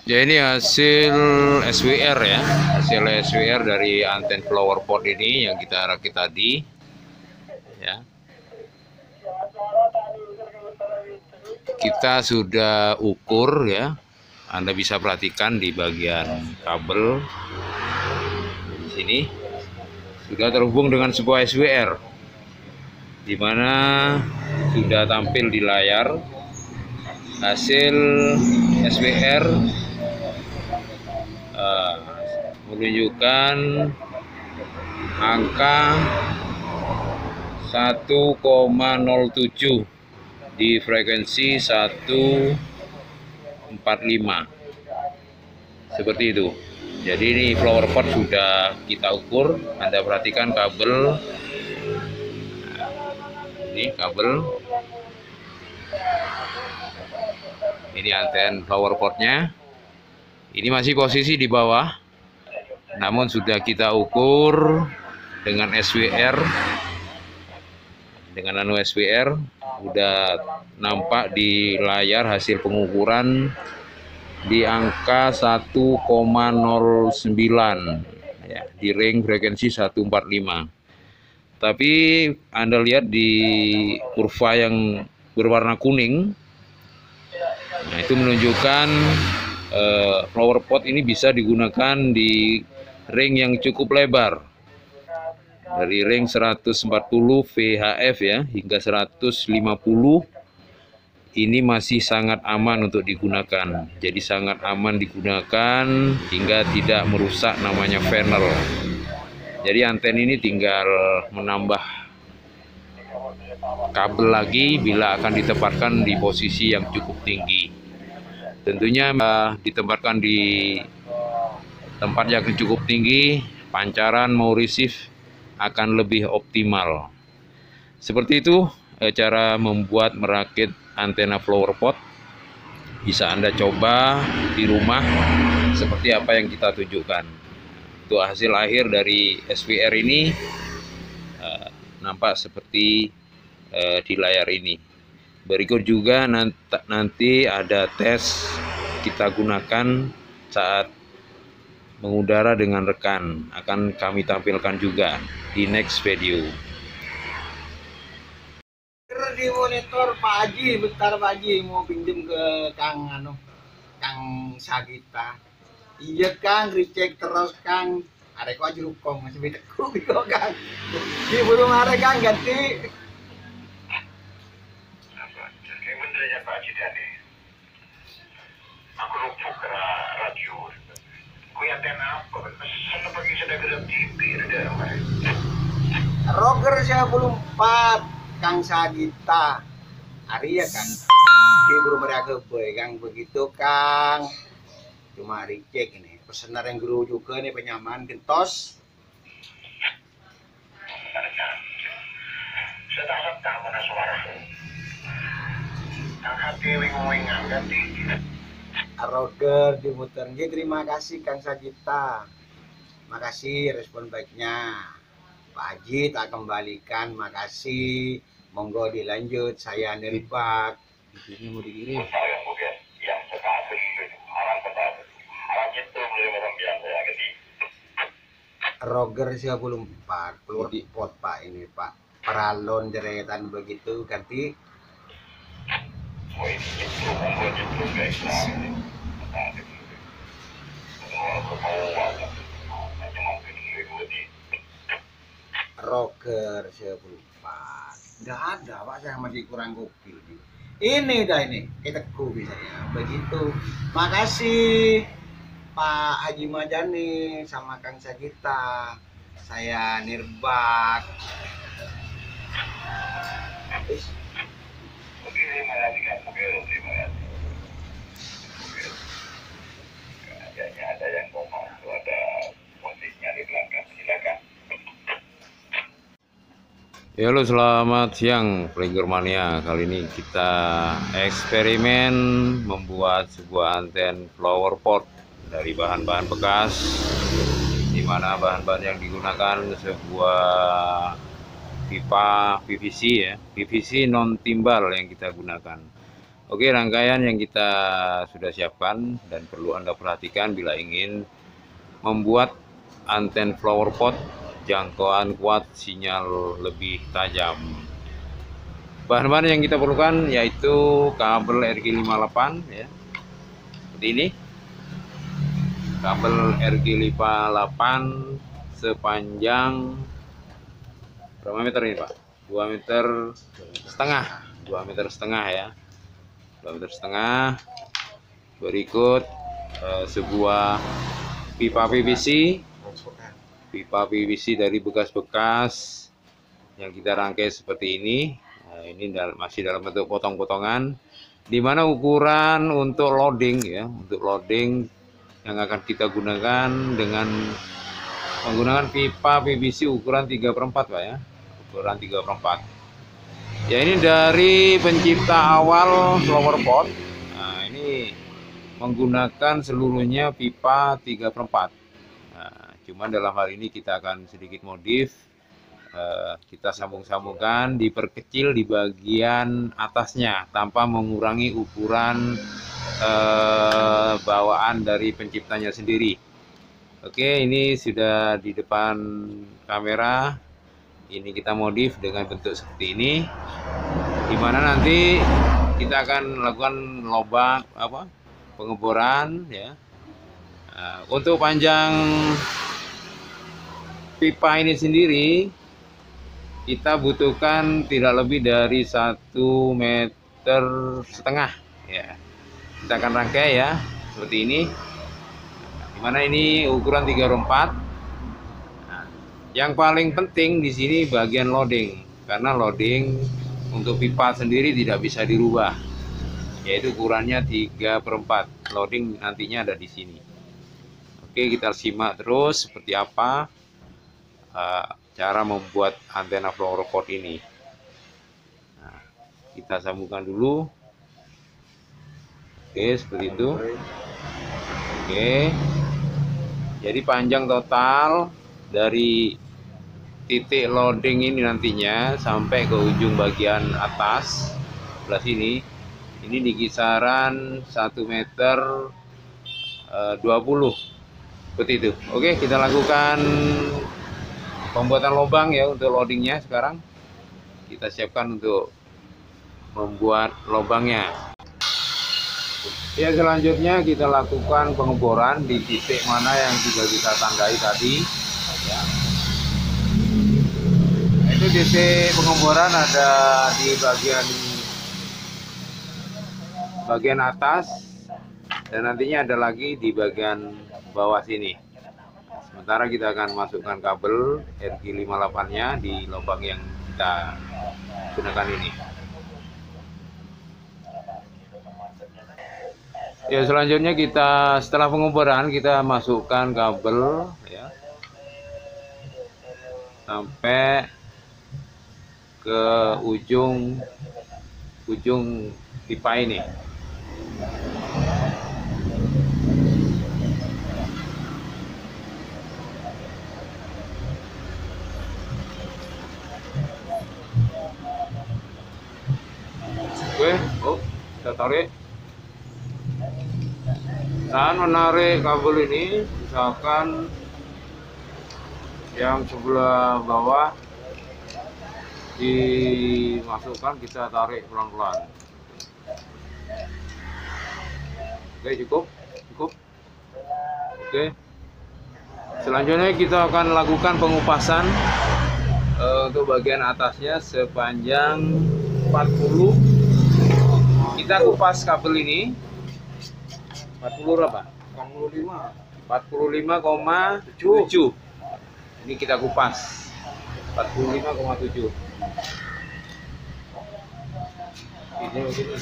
Ya, ini hasil SWR ya, hasil SWR dari anten flower pot ini yang kita rakit tadi ya. Kita sudah ukur ya, Anda bisa perhatikan di bagian kabel di sini sudah terhubung dengan sebuah SWR, di mana sudah tampil di layar hasil SWR menunjukkan angka 1,07 di frekuensi 145 seperti itu. Jadi ini flower pot sudah kita ukur. Anda perhatikan kabel, ini kabel, ini anten flower potnya. Ini masih posisi di bawah, namun sudah kita ukur dengan SWR, dengan nano SWR, udah nampak di layar hasil pengukuran di angka 1,09 ya, di ring frekuensi 145. Tapi Anda lihat di kurva yang berwarna kuning, nah itu menunjukkan flower pot ini bisa digunakan di ring yang cukup lebar, dari ring 140 VHF ya hingga 150. Ini masih sangat aman untuk digunakan. Jadi sangat aman digunakan hingga tidak merusak namanya panel. Jadi anten ini tinggal menambah kabel lagi bila akan ditempatkan di posisi yang cukup tinggi. Tentunya ditempatkan di tempat yang cukup tinggi, pancaran mau receive akan lebih optimal. Seperti itu cara membuat merakit antena flower pot. Bisa Anda coba di rumah seperti apa yang kita tunjukkan. Untuk hasil akhir dari SWR ini nampak seperti di layar ini. Berikut juga nanti ada tes kita gunakan saat mengudara dengan rekan, akan kami tampilkan juga di next video. Di monitor Pak Haji, bentar Pak Haji mau pinjem ke Kang Sagita. Iya Kang, recheck terus Kang. Arek aja rukong masih beda kubi kok Kang. Di burung arek Kang ganti. Kayak benernya Pak Haji tadi. Aku lupa ke radio. Kuyatin apa? Sana pagi sudah gerak TV ada apa? Roger saya belum 4. Kang Sagita, hari ya Kang, di burung mereka boy Kang begitu Kang, cuma recheck ini, pesenar yang guru juga nih penyamaan gentos. Saya tak tahu mana suara. Kang hati wing-wingan ganti. Roger dimuter, terima kasih Kang Sagita, makasih respon baiknya. Pak Haji tak kembalikan, makasih. Monggo dilanjut, saya Nirbak. Ini mau dikirim. Saya mungkin yang sekali orang kata orang itu belum orang biasa ya gitu. Roger 94 keluar pot Pak ini Pak. Peralon deretan begitu ganti. Oh ini itu guys. Roger 94. Enggak ada Pak, saya masih kurang kopi ini dah ini kita kopi saya begitu. Makasih Pak Haji Majani sama Kang Sagita, saya Nirbak. Terima kasih kan, terima kasih. Kayaknya ada yang ngomong, ada posisinya di belakang, silakan. Ya, halo, selamat siang Playgirl Mania. Kali ini kita eksperimen membuat sebuah anten flower pot dari bahan-bahan bekas, di mana bahan-bahan yang digunakan sebuah pipa PVC ya, PVC non timbal yang kita gunakan. Oke, rangkaian yang kita sudah siapkan dan perlu Anda perhatikan bila ingin membuat anten flower pot jangkauan kuat, sinyal lebih tajam. Bahan-bahan yang kita perlukan yaitu kabel RG58 ya. Seperti ini. Kabel RG58 sepanjang berapa meter ini, Pak? 2 meter setengah. 2 meter setengah ya. 2 meter setengah. Berikut sebuah pipa PVC dari bekas-bekas yang kita rangkai seperti ini. Nah, ini masih dalam bentuk potong-potongan, di mana ukuran untuk loading ya, untuk loading yang akan kita gunakan dengan menggunakan pipa PVC ukuran 3/4 Pak ya, ukuran 3/4. Ya, ini dari pencipta awal flower pot. Nah, ini menggunakan seluruhnya pipa 3/4. Nah, cuman dalam hal ini kita akan sedikit modif, kita sambung-sambungkan, diperkecil di bagian atasnya tanpa mengurangi ukuran bawaan dari penciptanya sendiri. Oke, ini sudah di depan kamera. Ini kita modif dengan bentuk seperti ini, dimana nanti kita akan melakukan lubang pengeboran ya. Nah, untuk panjang pipa ini sendiri kita butuhkan tidak lebih dari 1,5 meter ya. Kita akan rangkai ya seperti ini, dimana ini ukuran 3/4. Yang paling penting di sini bagian loading, karena loading untuk pipa sendiri tidak bisa dirubah, yaitu ukurannya 3/4. Loading nantinya ada di sini. Oke, kita simak terus seperti apa cara membuat antena flower pot ini. Nah, kita sambungkan dulu. Oke, seperti itu. Oke, jadi panjang total dari titik loading ini nantinya sampai ke ujung bagian atas sebelah sini, ini di kisaran 1,20 meter seperti itu. Oke, kita lakukan pembuatan lubang ya untuk loadingnya. Sekarang kita siapkan untuk membuat lubangnya. Ya, selanjutnya kita lakukan pengeboran di titik mana yang sudah kita tandai tadi ya. Itu titik pengeboran ada di bagian atas, dan nantinya ada lagi di bagian bawah sini. Sementara kita akan masukkan kabel RG58-nya di lubang yang kita gunakan ini. Ya, selanjutnya kita setelah pengeboran kita masukkan kabel ya sampai ke ujung pipa ini. Oke, kita tarik. Dan menarik kabel ini, misalkan yang sebelah bawah dimasukkan, kita tarik pelan-pelan. Oke, cukup. Oke, selanjutnya kita akan lakukan pengupasan untuk bagian atasnya sepanjang 40. Kita kupas kabel ini 40 berapa? 45,7. Ini kita kupas 45,7. Ini begini.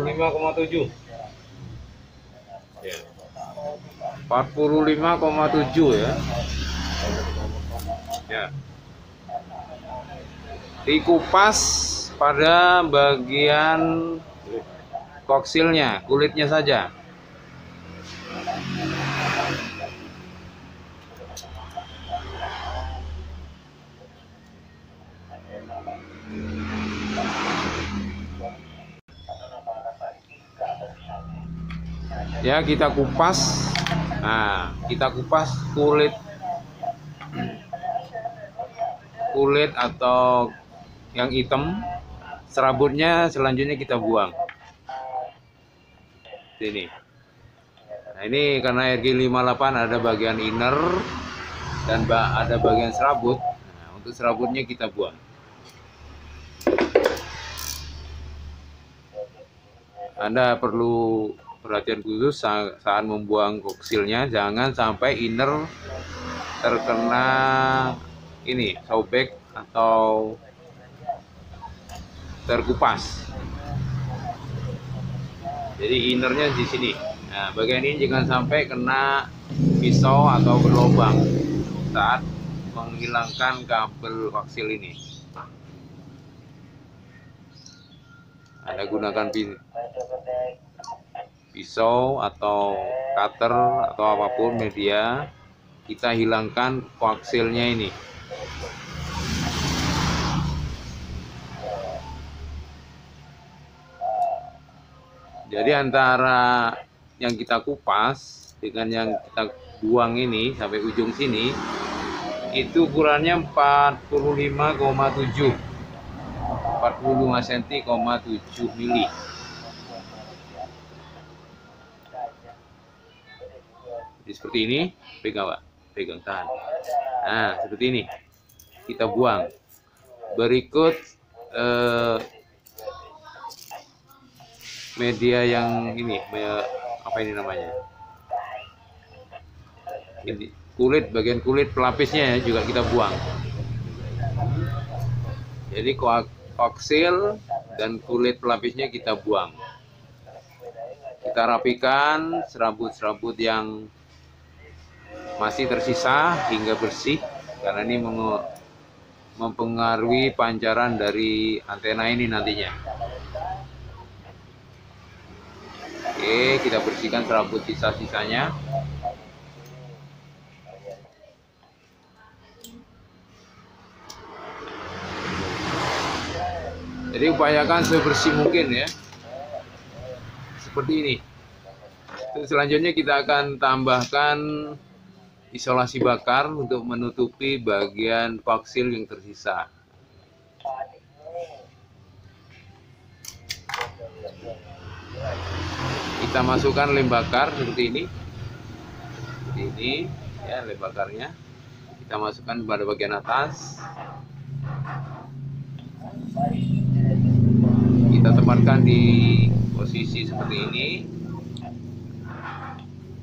Lima koma tujuh. 45,7 ya. Ya. Dikupas pada bagian koksilnya, kulitnya saja. Ya, kita kupas. Nah, kita kupas kulit atau yang hitam. Serabutnya selanjutnya kita buang. Sini. Nah, ini karena RG58 ada bagian inner dan ada bagian serabut. Nah, untuk serabutnya kita buang. Anda perlu perhatian khusus saat membuang koksilnya, jangan sampai inner terkena ini sobek atau terkupas. Jadi innernya di sini. Nah, bagian ini jangan sampai kena pisau atau berlubang saat menghilangkan kabel koksil ini. Anda gunakan pisau atau cutter atau apapun media, kita hilangkan koksilnya ini. Jadi antara yang kita kupas dengan yang kita buang ini sampai ujung sini itu ukurannya 45,7 cm,7 mili. Jadi seperti ini, pegang Pak, pegang tahan. Nah, seperti ini kita buang. Berikut media yang ini, apa ini namanya? Ini kulit, bagian kulit pelapisnya juga kita buang. Jadi koksil dan kulit pelapisnya kita buang. Kita rapikan serabut-serabut yang masih tersisa hingga bersih, karena ini mempengaruhi pancaran dari antena ini nantinya. Oke, kita bersihkan serabut sisa-sisanya. Jadi upayakan sebersih mungkin ya. Seperti ini. Selanjutnya kita akan tambahkan isolasi bakar untuk menutupi bagian koksil yang tersisa. Kita masukkan lem bakar seperti ini. Seperti ini ya, lem bakarnya. Kita masukkan pada bagian atas. Kita tempatkan di posisi seperti ini.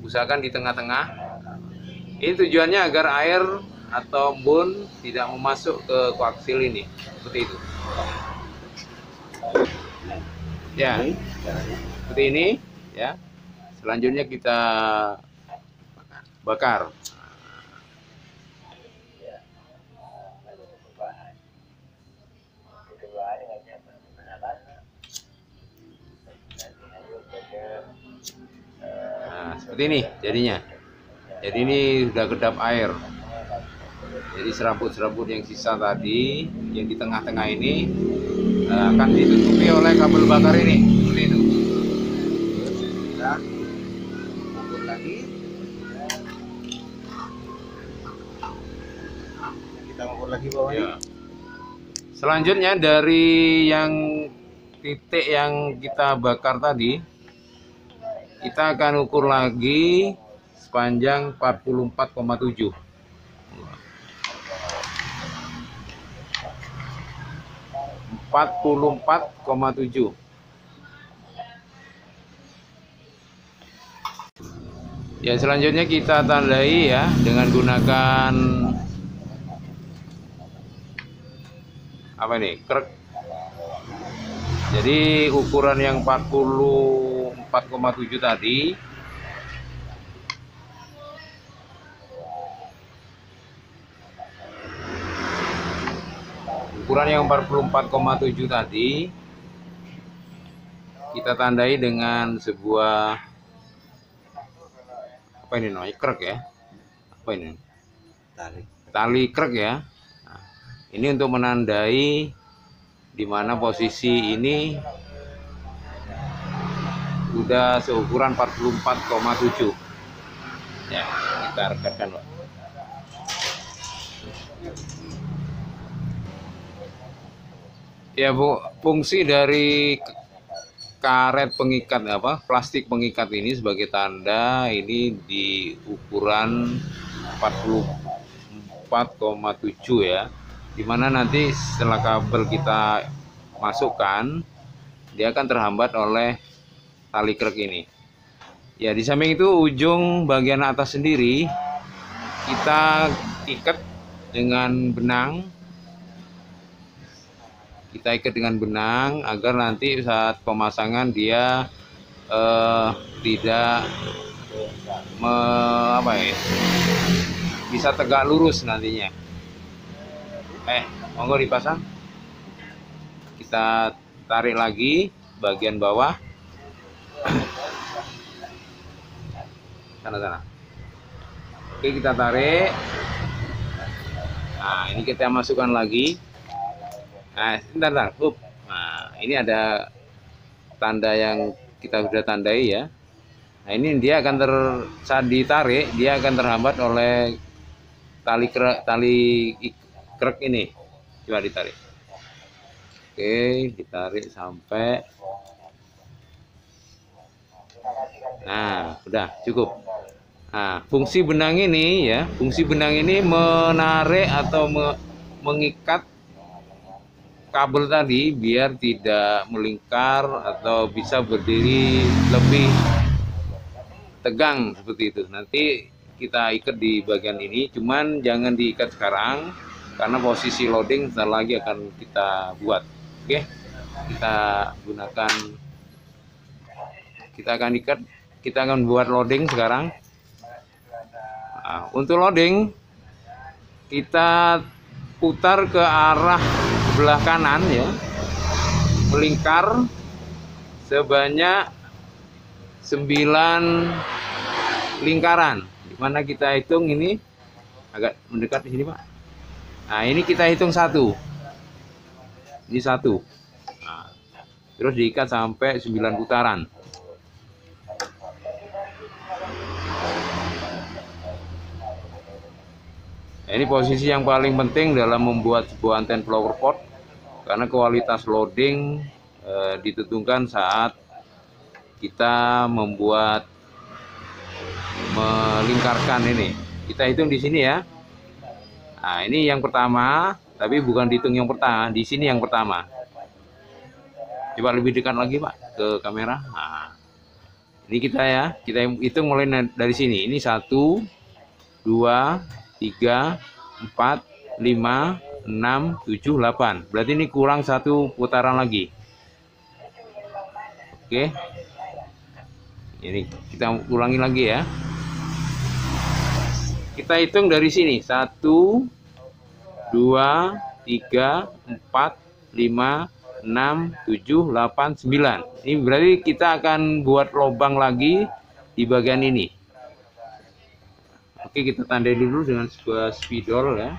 Usahakan di tengah-tengah. Ini tujuannya agar air atau embun tidak memasuk ke koksil ini. Seperti itu. Ya, seperti ini ya. Selanjutnya kita bakar. Nah, seperti ini jadinya. Jadi ini sudah kedap air. Jadi serabut-serabut yang sisa tadi, yang di tengah-tengah ini akan ditutupi oleh kabel bakar ini. Seperti itu. Dan ukur lagi. Kita ukur lagi bawahnya. Ya. Selanjutnya dari yang titik yang kita bakar tadi, kita akan ukur lagi sepanjang 44,7. 44,7. Ya, selanjutnya kita tandai ya dengan gunakan apa ini? Krek. Jadi ukuran yang 44,7 tadi ukuran yang 44,7 tadi kita tandai dengan sebuah apa ini namanya, krek ya, apa ini, tali krek ya. Nah, ini untuk menandai di mana posisi ini udah seukuran 44,7 ya. Kita rekatkan, Pak. Ya Bu, fungsi dari karet pengikat plastik pengikat ini sebagai tanda ini di ukuran 44,7 ya, dimana nanti setelah kabel kita masukkan dia akan terhambat oleh tali krek ini ya. Di samping itu ujung bagian atas sendiri kita ikat dengan benang. Kita ikat dengan benang agar nanti saat pemasangan dia tidak bisa tegak lurus nantinya. Monggo dipasang. Kita tarik lagi bagian bawah. Sana. Oke, kita tarik. Nah, ini kita masukkan lagi. Nah, sebentar. Nah, ini ada tanda yang kita sudah tandai ya. Nah, ini dia akan saat ditarik dia akan terhambat oleh tali krek ini. Coba ditarik. Oke, ditarik sampai. Nah, udah cukup. Nah, fungsi benang ini menarik atau mengikat kabel tadi biar tidak melingkar atau bisa berdiri lebih tegang seperti itu. Nanti kita ikat di bagian ini, cuman jangan diikat sekarang karena posisi loading sebentar lagi akan kita buat. Oke, kita akan buat loading sekarang. Nah, untuk loading kita putar ke arah sebelah kanan ya, melingkar sebanyak 9 lingkaran, dimana kita hitung ini agak mendekat di sini Pak. Nah, ini kita hitung 1, ini 1. Nah, terus diikat sampai 9 putaran. Nah, ini posisi yang paling penting dalam membuat sebuah anten flower pot, karena kualitas loading ditentukan saat kita melingkarkan ini. Kita hitung di sini ya. Nah, ini yang pertama, tapi bukan dihitung yang pertama, di sini yang pertama. Coba lebih dekat lagi Pak ke kamera. Nah, ini kita hitung mulai dari sini. Ini 1, 2, 3, 4, 5, 6, 7, 8. Berarti ini kurang 1 putaran lagi. Oke. Ini kita ulangi lagi ya. Kita hitung dari sini. 1, 2, 3, 4, 5, 6, 7, 8, 9. Ini berarti kita akan buat lubang lagi di bagian ini. Oke, kita tandai dulu dengan sebuah spidol ya.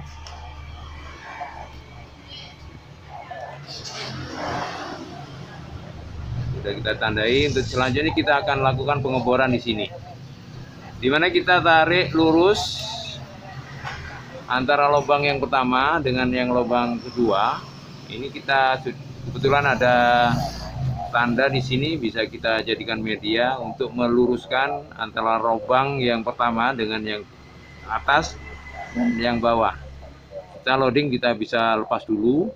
Sudah kita tandai. Untuk selanjutnya kita akan lakukan pengeboran di sini, dimana kita tarik lurus antara lubang yang pertama dengan yang lubang kedua. Ini kita kebetulan ada tanda di sini, bisa kita jadikan media untuk meluruskan antara lubang yang pertama dengan yang atas dan yang bawah. Kita loading kita bisa lepas dulu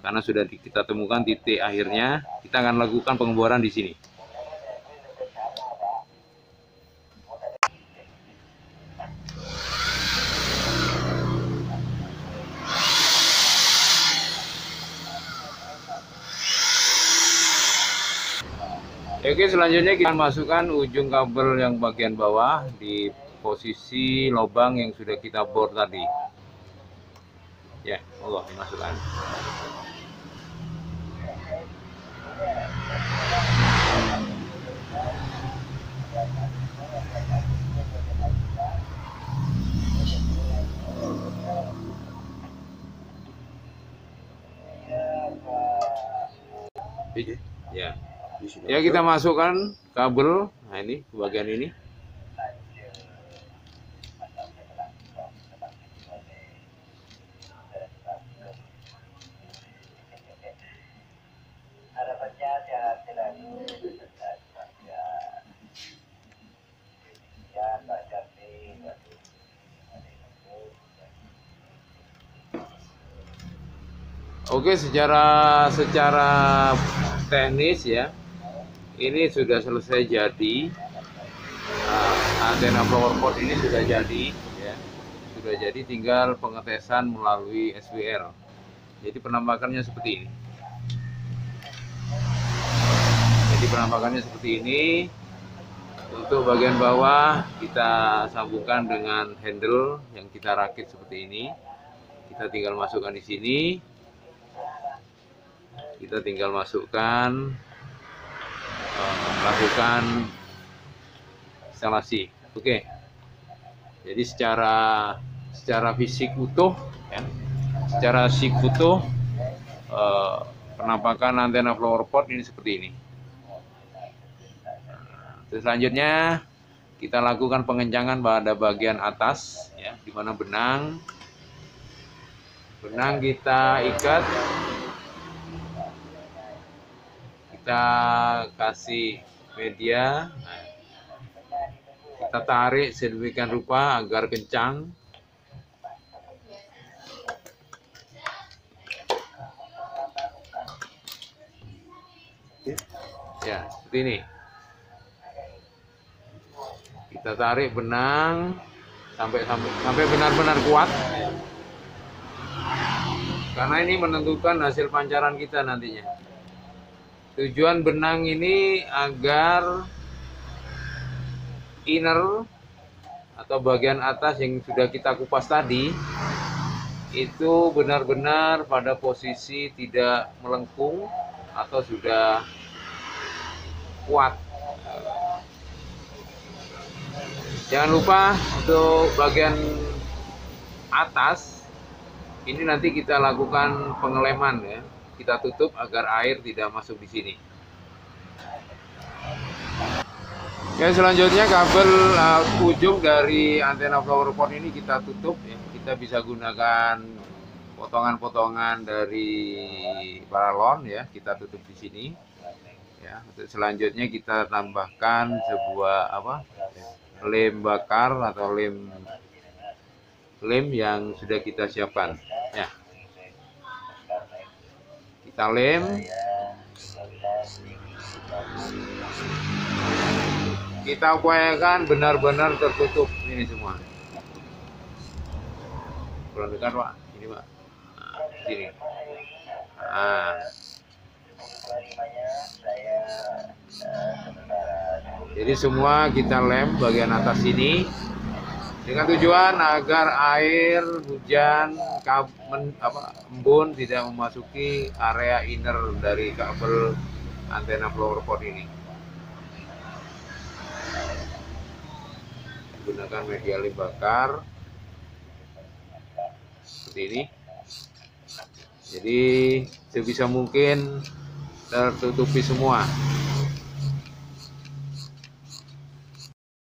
karena sudah kita temukan titik akhirnya. Kita akan lakukan pengeboran di sini. Oke, selanjutnya kita masukkan ujung kabel yang bagian bawah di posisi lubang yang sudah kita bor tadi. Ya, Allah dimasukkan. Ya. Ya, kita masukkan kabel. Nah, ini ke bagian ini. Oke, secara teknis ya, ini sudah selesai jadi. Antena flower pot ini sudah jadi, ya, sudah jadi, tinggal pengetesan melalui SWR. Jadi penampakannya seperti ini. Untuk bagian bawah kita sambungkan dengan handle yang kita rakit seperti ini. Kita tinggal masukkan di sini. Kita tinggal masukkan, lakukan instalasi. Oke. Jadi secara fisik utuh, ya, secara fisik utuh, penampakan antena flower pot ini seperti ini. Terus selanjutnya kita lakukan pengencangan pada bagian atas, ya, di mana benang kita ikat. Kita kasih media, kita tarik sedemikian rupa agar kencang. Ya, seperti ini. Kita tarik benang sampai benar-benar kuat. Karena ini menentukan hasil pancaran kita nantinya. Tujuan benang ini agar inner atau bagian atas yang sudah kita kupas tadi itu benar-benar pada posisi tidak melengkung atau sudah kuat. Jangan lupa untuk bagian atas ini nanti kita lakukan pengeleman, ya. Kita tutup agar air tidak masuk di sini. Oke, selanjutnya kabel ujung dari antena flower pot ini kita tutup, ya. Kita bisa gunakan potongan-potongan dari paralon, ya. Kita tutup di sini. Ya, untuk selanjutnya kita tambahkan sebuah lem bakar atau lem yang sudah kita siapkan, ya. Kita lem, kita upayakan benar-benar tertutup ini semua. Kurang dekat, Pak. Ini, Pak. Nah, sini. Nah. Jadi semua kita lem bagian atas ini dengan tujuan agar air hujan embun tidak memasuki area inner dari kabel antena flower pot ini. Gunakan media lem bakar seperti ini. Jadi sebisa mungkin tertutupi semua.